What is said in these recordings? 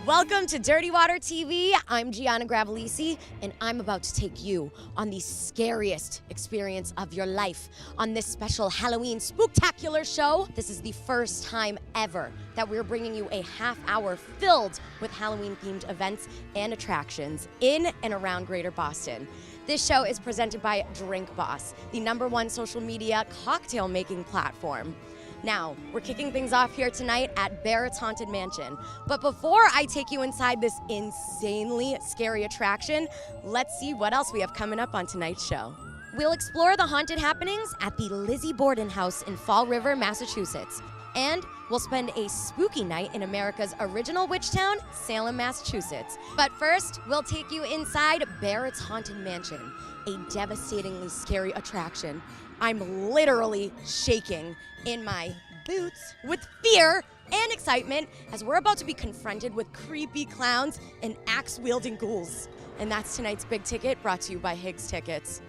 Welcome to Dirty Water TV. I'm Gianna Gravalese, and I'm about to take you on the scariest experience of your life on this special Halloween spooktacular show. This is the first time ever that we're bringing you a half hour filled with Halloween-themed events and attractions in and around Greater Boston. This show is presented by Drink Boss, the #1 social media cocktail-making platform. Now, we're kicking things off here tonight at Barrett's Haunted Mansion. But before I take you inside this insanely scary attraction, let's see what else we have coming up on tonight's show. We'll explore the haunted happenings at the Lizzy Borden House in Fall River, Massachusetts. And we'll spend a spooky night in America's original witch town, Salem, Massachusetts. But first, we'll take you inside Barrett's Haunted Mansion, a devastatingly scary attraction. I'm literally shaking in my boots with fear and excitement as we're about to be confronted with creepy clowns and axe-wielding ghouls. And that's tonight's Big Ticket, brought to you by Higgs Tickets.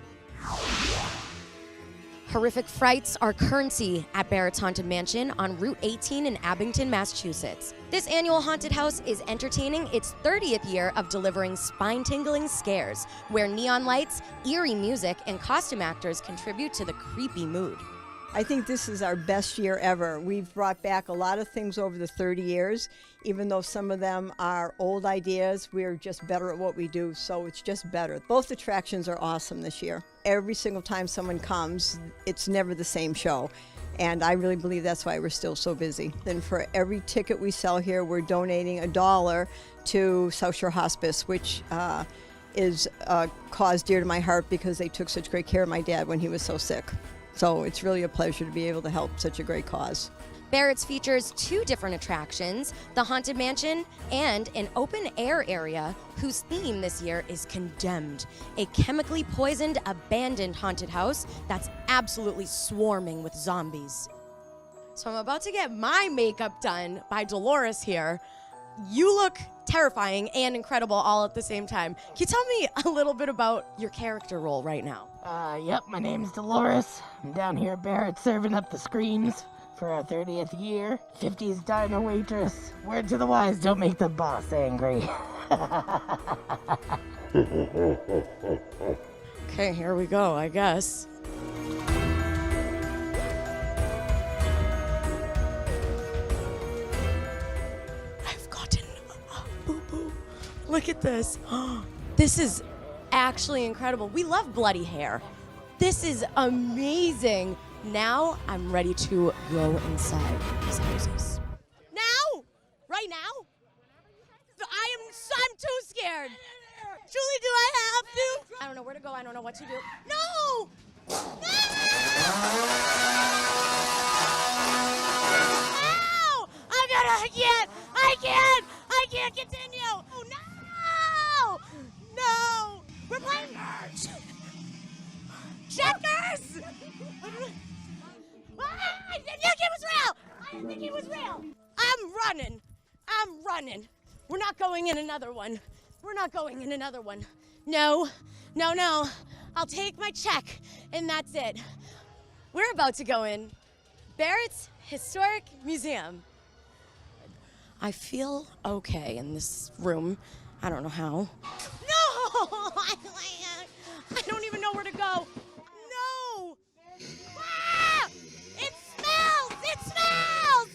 Horrific frights are currency at Barrett's Haunted Mansion on Route 18 in Abington, Massachusetts. This annual haunted house is entertaining its 30th year of delivering spine-tingling scares, where neon lights, eerie music, and costume actors contribute to the creepy mood. I think this is our best year ever. We've brought back a lot of things over the 30 years. Even though some of them are old ideas, we're just better at what we do, so it's just better. Both attractions are awesome this year. Every single time someone comes, it's never the same show. And I really believe that's why we're still so busy. And for every ticket we sell here, we're donating $1 to South Shore Hospice, which is a cause dear to my heart because they took such great care of my dad when he was so sick. So it's really a pleasure to be able to help such a great cause. Barrett's features 2 different attractions, the Haunted Mansion and an open-air area whose theme this year is Condemned, a chemically poisoned, abandoned haunted house that's absolutely swarming with zombies. So I'm about to get my makeup done by Dolores here. You look terrifying and incredible all at the same time. Can you tell me a little bit about your character role right now? Yep, my name's Dolores. I'm down here at Barrett serving up the screams for our 30th year. 50s diner waitress. Word to the wise, don't make the boss angry. Okay, here we go, I guess. I've gotten a boo-boo. Look at this. This is actually incredible. We love bloody hair. This is amazing. Now I'm ready to go inside these houses. Now? Right now? I'm too scared. Julie, do I have to? I don't know where to go. I don't know what to do. No! No! No! I can't continue. Oh, no! No! We're playing checkers! I didn't think it was real! I didn't think it was real! I'm running. We're not going in another one. No. I'll take my check, and that's it. We're about to go in Barrett's Historic Museum. I feel okay in this room. I don't know how. No! I don't even know where to go. No! Ah! It smells!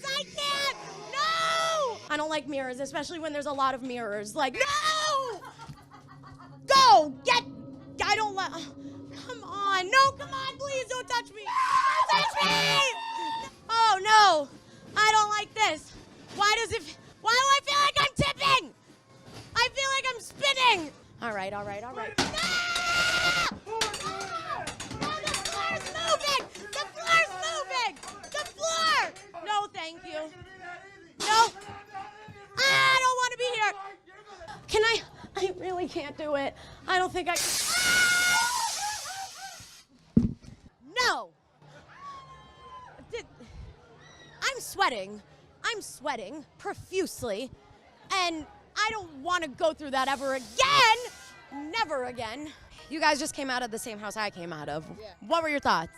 I can't! No! I don't like mirrors, especially when there's a lot of mirrors. Like, no! Go! I don't like... Come on. No, come on, please, don't touch me. Don't touch me! Oh, no. I don't like this. Why do I feel like I'm tipping? I feel like I'm spinning. All right. No! The floor's moving! The floor! No, thank you. No. I don't want to be here. Can I really can't do it. I don't think I No! I'm sweating profusely, and I don't want to go through that ever again. Never again. You guys just came out of the same house I came out of. Yeah. What were your thoughts?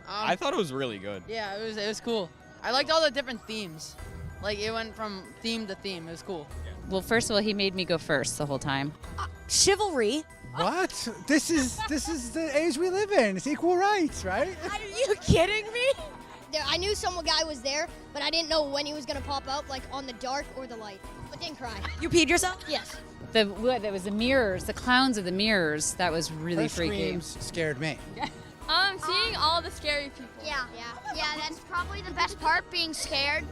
I thought it was really good. Yeah, it was cool. I liked all the different themes. Like, it went from theme to theme. It was cool. Well, first of all, he made me go first the whole time. Chivalry. What? This is the age we live in. It's equal rights, right? Are you kidding me? I knew some guy was there, but I didn't know when he was gonna pop out, like on the dark or the light. But didn't cry. You peed yourself? Yes. There was the mirrors, the clowns of the mirrors. That was really Her freaky. screams scared me. Seeing all the scary people. Yeah. That's probably the best part, being scared.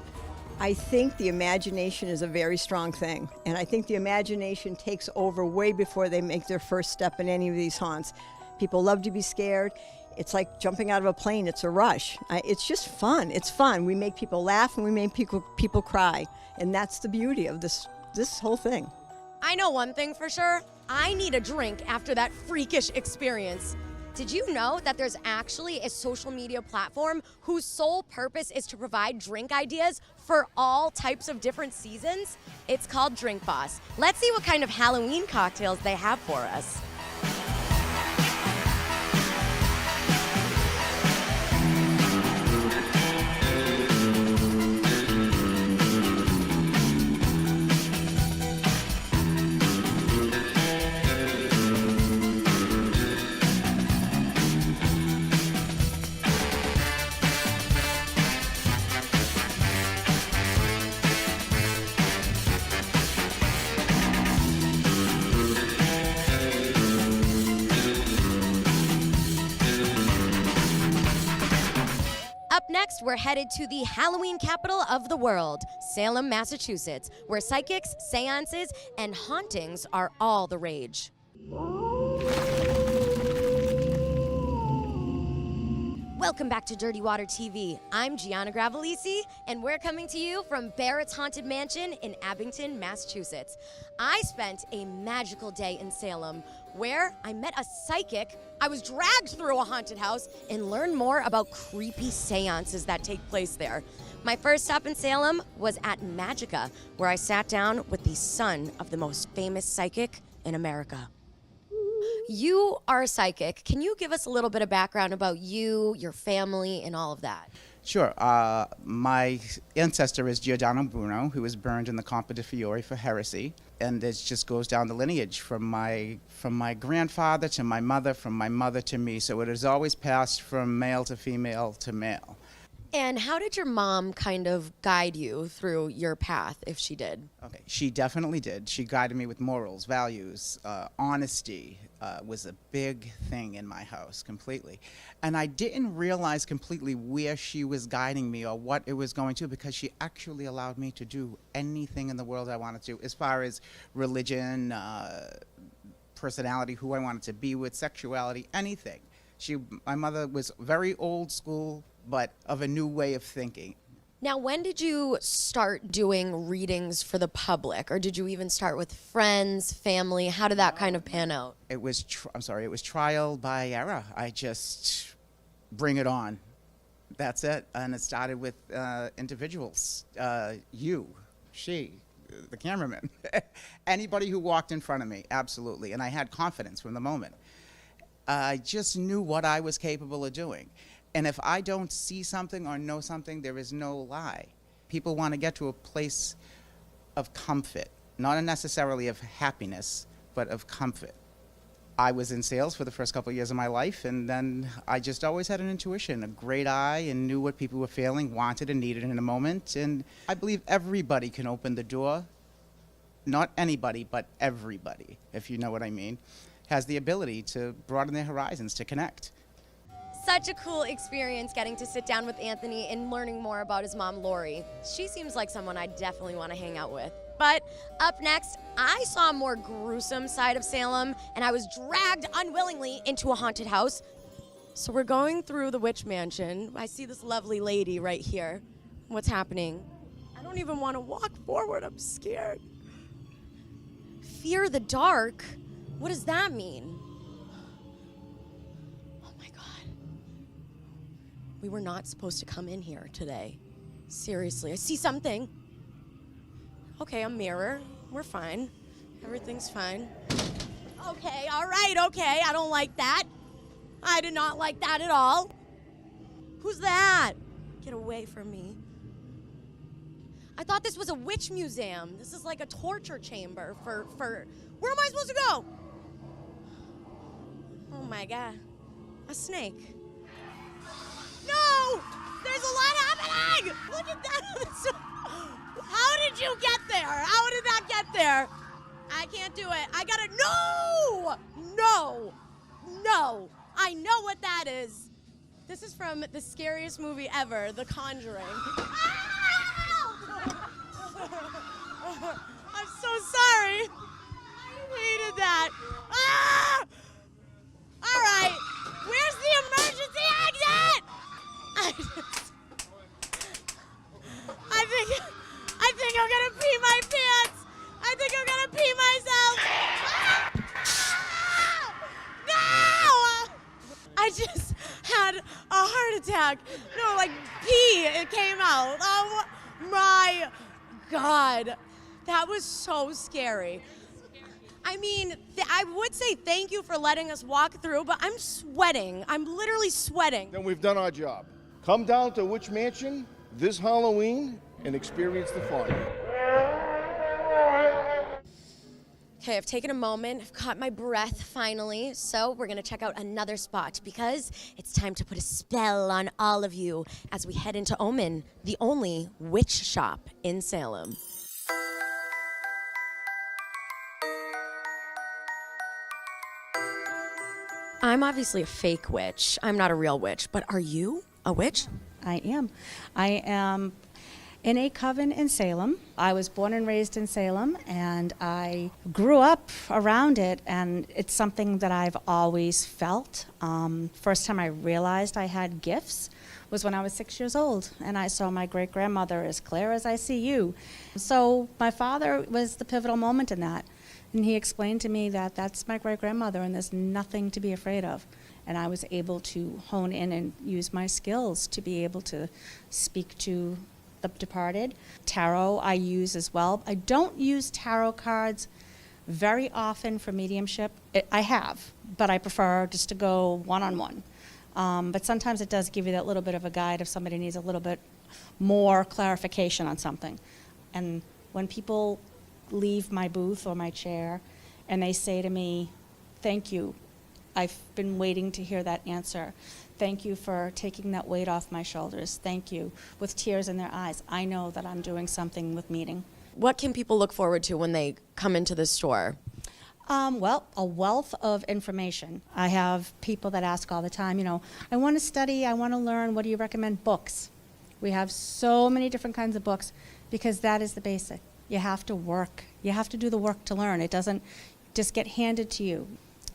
I think the imagination is a very strong thing, and I think the imagination takes over way before they make their first step in any of these haunts. People love to be scared. It's like jumping out of a plane. It's a rush. It's just fun. It's fun. We make people laugh and we make people cry, and that's the beauty of this whole thing. I know one thing for sure. I need a drink after that freakish experience. Did you know that there's actually a social media platform whose sole purpose is to provide drink ideas for all types of different seasons? It's called Drink Boss. Let's see what kind of Halloween cocktails they have for us. Up next, we're headed to the Halloween capital of the world, Salem, Massachusetts, where psychics, seances, and hauntings are all the rage. Welcome back to Dirty Water TV. I'm Gianna Gravalese, and we're coming to you from Barrett's Haunted Mansion in Abington, Massachusetts. I spent a magical day in Salem where I met a psychic, I was dragged through a haunted house, and learned more about creepy seances that take place there. My first stop in Salem was at Magica, where I sat down with the son of the most famous psychic in America. You are a psychic. Can you give us a little bit of background about you, your family, and all of that? Sure. My ancestor is Giordano Bruno, who was burned in the Campo di Fiore for heresy, and it just goes down the lineage from my grandfather to my mother, from my mother to me. So it has always passed from male to female to male. And how did your mom kind of guide you through your path, if she did? Okay, she definitely did. She guided me with morals, values, honesty was a big thing in my house completely. And I didn't realize completely where she was guiding me or what it was going to, because she actually allowed me to do anything in the world I wanted to, as far as religion, personality, who I wanted to be with, sexuality, anything. My mother was very old school, but of a new way of thinking. Now, when did you start doing readings for the public, or did you even start with friends, family? How did that kind of pan out? It was, it was trial by error. I just bring it on. That's it. And it started with individuals, you, she, the cameraman, anybody who walked in front of me, absolutely. And I had confidence from the moment. I just knew what I was capable of doing. And if I don't see something or know something, there is no lie. People want to get to a place of comfort, not necessarily of happiness, but of comfort. I was in sales for the first couple of years of my life, and then I just always had an intuition, a great eye, and knew what people were feeling, wanted, and needed in a moment. And I believe everybody can open the door. Not anybody, but everybody, if you know what I mean, has the ability to broaden their horizons, to connect. Such a cool experience getting to sit down with Anthony and learning more about his mom, Lori. She seems like someone I definitely want to hang out with. But up next, I saw a more gruesome side of Salem, and I was dragged unwillingly into a haunted house. So we're going through the witch mansion. I see this lovely lady right here. What's happening? I don't even want to walk forward. I'm scared. Fear the dark? What does that mean? We were not supposed to come in here today. Seriously, I see something. Okay, a mirror. We're fine. Everything's fine. Okay, all right, okay. I don't like that. I did not like that at all. Who's that? Get away from me. I thought this was a witch museum. This is like a torture chamber for where am I supposed to go? Oh my God. A snake. No! There's a lot happening! Look at that. How did you get there? How did that get there? I can't do it. I gotta, no! No! No! I know what that is. This is from the scariest movie ever, The Conjuring. I'm so sorry. I hated that. Ah! All right. Where's the emergency exit? I think I'm gonna pee my pants. I think I'm gonna pee myself. Ah! No! I just had a heart attack. No, like pee, it came out. Oh my God. That was so scary. I mean, I would say thank you for letting us walk through, but I'm sweating. I'm literally sweating. Then we've done our job. Come down to Witch Mansion this Halloween and experience the fun. Okay, I've taken a moment, I've caught my breath finally, so we're gonna check out another spot because it's time to put a spell on all of you as we head into Omen, the only witch shop in Salem. I'm obviously a fake witch. I'm not a real witch, but are you a witch? I am. I am in a coven in Salem. I was born and raised in Salem, and I grew up around it, and it's something that I've always felt. First time I realized I had gifts was when I was 6 years old, and I saw my great-grandmother as clear as I see you. So my father was the pivotal moment in that. And he explained to me that that's my great-grandmother and there's nothing to be afraid of. And I was able to hone in and use my skills to be able to speak to the departed. Tarot I use as well. I don't use tarot cards very often for mediumship. I have, but I prefer just to go one-on-one. But sometimes it does give you that little bit of a guide if somebody needs a little bit more clarification on something. And when people leave my booth or my chair and they say to me, thank you, I've been waiting to hear that answer. Thank you for taking that weight off my shoulders. Thank you, with tears in their eyes. I know that I'm doing something with meaning. What can people look forward to when they come into the store? Well, a wealth of information. I have people that ask all the time, you know, I want to study, I want to learn, what do you recommend? Books. We have so many different kinds of books because that is the basic. You have to work. You have to do the work to learn. It doesn't just get handed to you.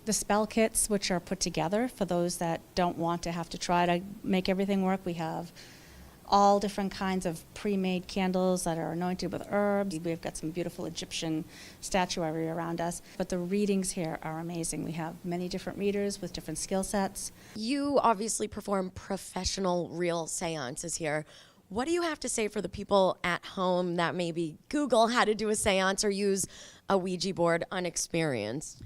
The spell kits, which are put together for those that don't want to have to try to make everything work, we have all different kinds of pre-made candles that are anointed with herbs. We've got some beautiful Egyptian statuary around us. But the readings here are amazing. We have many different readers with different skill sets. You obviously perform professional real seances here. What do you have to say for the people at home that maybe Google how to do a seance or use a Ouija board unexperienced?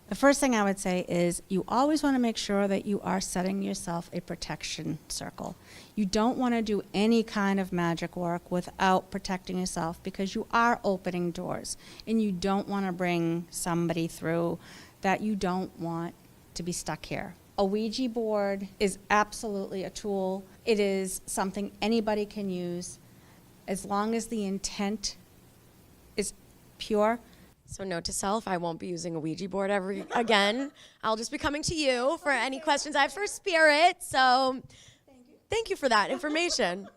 The first thing I would say is you always want to make sure that you are setting yourself a protection circle. You don't want to do any kind of magic work without protecting yourself because you are opening doors and you don't want to bring somebody through that you don't want to be stuck here. A Ouija board is absolutely a tool. It is something anybody can use as long as the intent is pure. So note to self, I won't be using a Ouija board ever again. I'll just be coming to you for any questions I have for Spirit. So thank you for that information.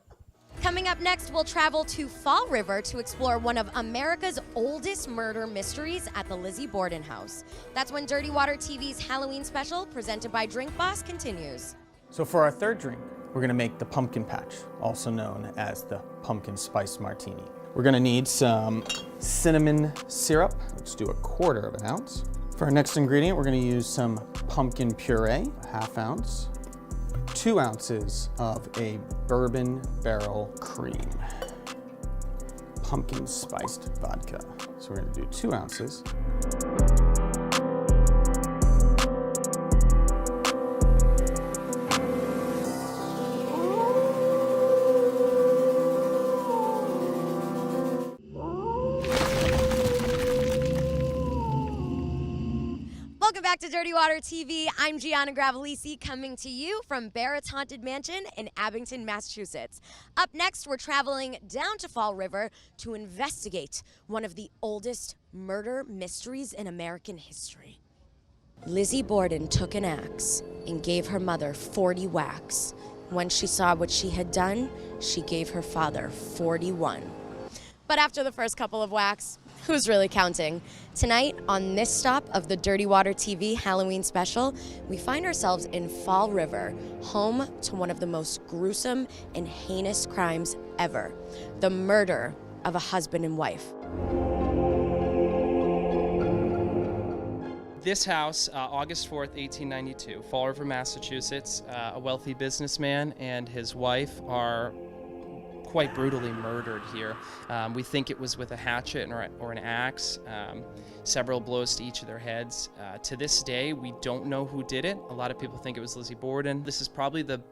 Coming up next, we'll travel to Fall River to explore one of America's oldest murder mysteries at the Lizzy Borden House. That's when Dirty Water TV's Halloween special, presented by Drink Boss, continues. So for our third drink, we're gonna make the pumpkin patch, also known as the pumpkin spice martini. We're gonna need some cinnamon syrup. Let's do 1/4 ounce. For our next ingredient, we're gonna use some pumpkin puree, 1/2 ounce. 2 ounces of a bourbon barrel cream. pumpkin spiced vodka. So we're gonna do 2 ounces. Welcome back to Dirty Water TV. I'm Gianna Gravalese, coming to you from Barrett's Haunted Mansion in Abington, Massachusetts. Up next, we're traveling down to Fall River to investigate one of the oldest murder mysteries in American history. Lizzy Borden took an axe and gave her mother 40 whacks. When she saw what she had done, she gave her father 41. But after the first couple of whacks, who's really counting? Tonight, on this stop of the Dirty Water TV Halloween special, we find ourselves in Fall River, home to one of the most gruesome and heinous crimes ever, the murder of a husband and wife. This house, August 4th, 1892, Fall River, Massachusetts. A wealthy businessman and his wife are quite brutally murdered here. We think it was with a hatchet or an axe, several blows to each of their heads. To this day, we don't know who did it. A lot of people think it was Lizzy Borden. This is probably the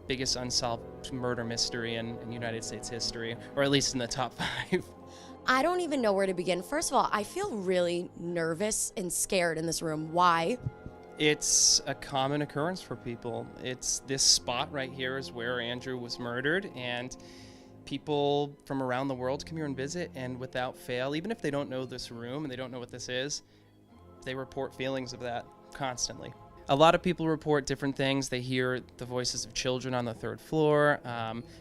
biggest unsolved murder mystery in United States history, or at least in the top 5. I don't even know where to begin. First of all, I feel really nervous and scared in this room. Why? It's a common occurrence for people. It's this spot right here is where Andrew was murdered, and people from around the world come here and visit, and without fail, even if they don't know this room and they don't know what this is, they report feelings of that constantly. A lot of people report different things. They hear the voices of children on the 3rd floor.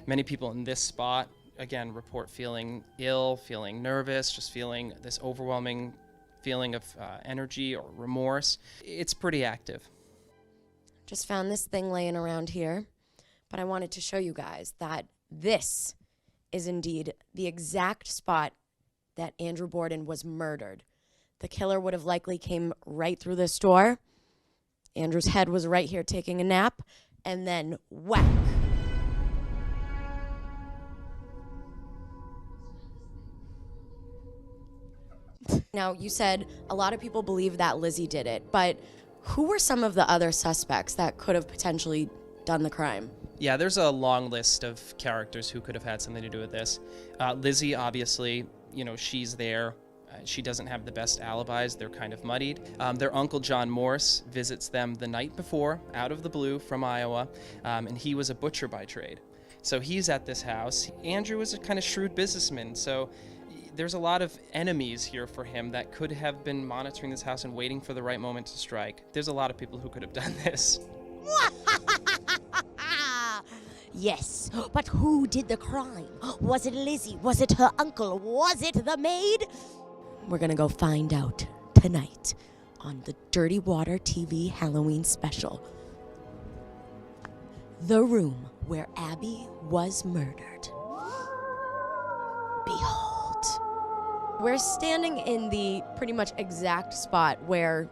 Many people in this spot, again, report feeling ill, feeling nervous, just feeling this overwhelming feeling of energy or remorse. It's pretty active. Just found this thing laying around here, but I wanted to show you guys that this is indeed the exact spot that Andrew Borden was murdered. The killer would have likely came right through this door. Andrew's head was right here taking a nap, and then whack. Now, you said a lot of people believe that Lizzy did it, but who were some of the other suspects that could have potentially done the crime? Yeah, there's a long list of characters who could have had something to do with this. Lizzy, obviously, she's there. She doesn't have the best alibis. They're kind of muddied. Their uncle, John Morse, visits them the night before, out of the blue, from Iowa, and he was a butcher by trade. So he's at this house. Andrew was a kind of shrewd businessman, so there's a lot of enemies here for him that could have been monitoring this house and waiting for the right moment to strike. There's a lot of people who could have done this. Yes, but who did the crime? Was it Lizzy? Was it her uncle? Was it the maid? We're gonna go find out tonight on the Dirty Water TV Halloween special. The room where Abby was murdered. Behold. We're standing in the pretty much exact spot where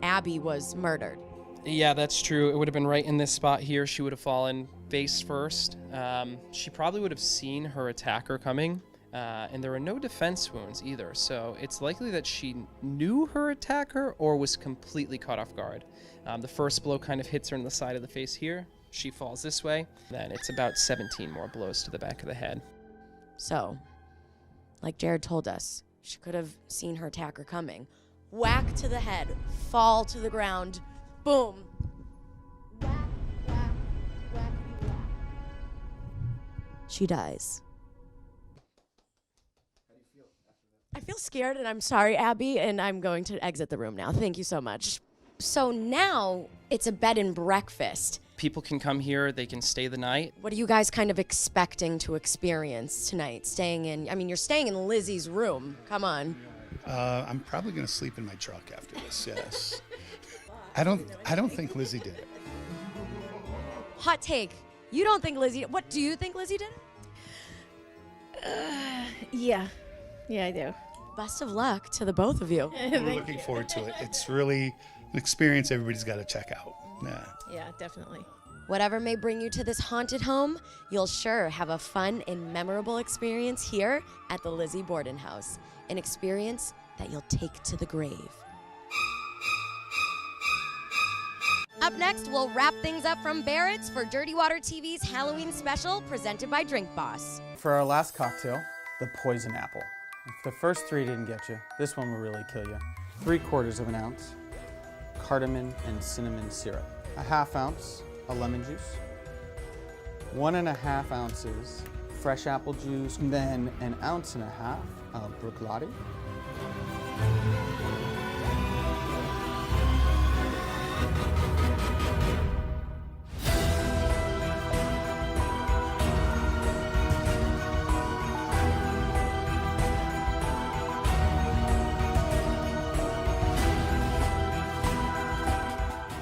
Abby was murdered. Yeah, that's true. It would have been right in this spot here. She would have fallen face first. She probably would have seen her attacker coming, and there were no defense wounds either. So it's likely that she knew her attacker or was completely caught off guard. The first blow kind of hits her in the side of the face here. She falls this way. Then it's about 17 more blows to the back of the head. So, like Jared told us, she could have seen her attacker coming. Whack to the head, fall to the ground, boom. Whack, whack, whack, whack. She dies. How do you feel after that? I feel scared, and I'm sorry, Abby, and I'm going to exit the room now. Thank you so much. So now it's a bed and breakfast. People can come here, they can stay the night. What are you guys kind of expecting to experience tonight? You're staying in Lizzy's room. Come on. I'm probably going to sleep in my truck after this, yes. I don't think Lizzy did it. Hot take. You don't think Lizzy... What, do you think Lizzy did it? Yeah, I do. Best of luck to the both of you. We're looking forward to it. It's really an experience everybody's got to check out. Yeah, definitely. Whatever may bring you to this haunted home, you'll sure have a fun and memorable experience here at the Lizzy Borden House. An experience that you'll take to the grave. Up next, we'll wrap things up from Barrett's for Dirty Water TV's Halloween special presented by Drink Boss. For our last cocktail, the poison apple. If the first three didn't get you, this one will really kill you. 3/4 of an ounce cardamom and cinnamon syrup. A 1/2 ounce of lemon juice. 1.5 ounces fresh apple juice, and then 1.5 ounces of bruichladdich.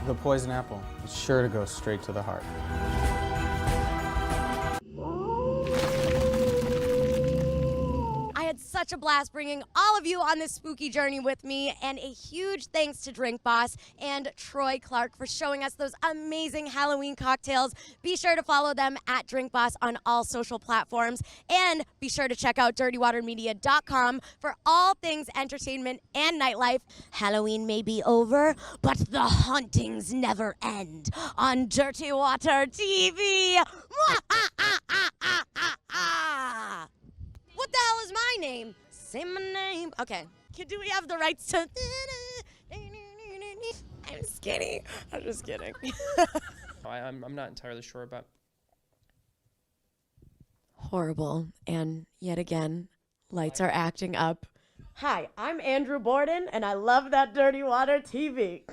The poison apple is sure to go straight to the heart. I had such a blast bringing all of you on this spooky journey with me, and a huge thanks to Drink Boss and Troy Clark for showing us those amazing Halloween cocktails. Be sure to follow them at Drink Boss on all social platforms, and be sure to check out dirtywatermedia.com for all things entertainment and nightlife. Halloween may be over, but the hauntings never end on Dirty Water TV. What the hell is my name? Say my name. Okay. Do we have the rights to... I'm just kidding. I'm just kidding. I'm not entirely sure about. Horrible. And yet again, lights are acting up. Hi, I'm Andrew Borden, and I love that Dirty Water TV.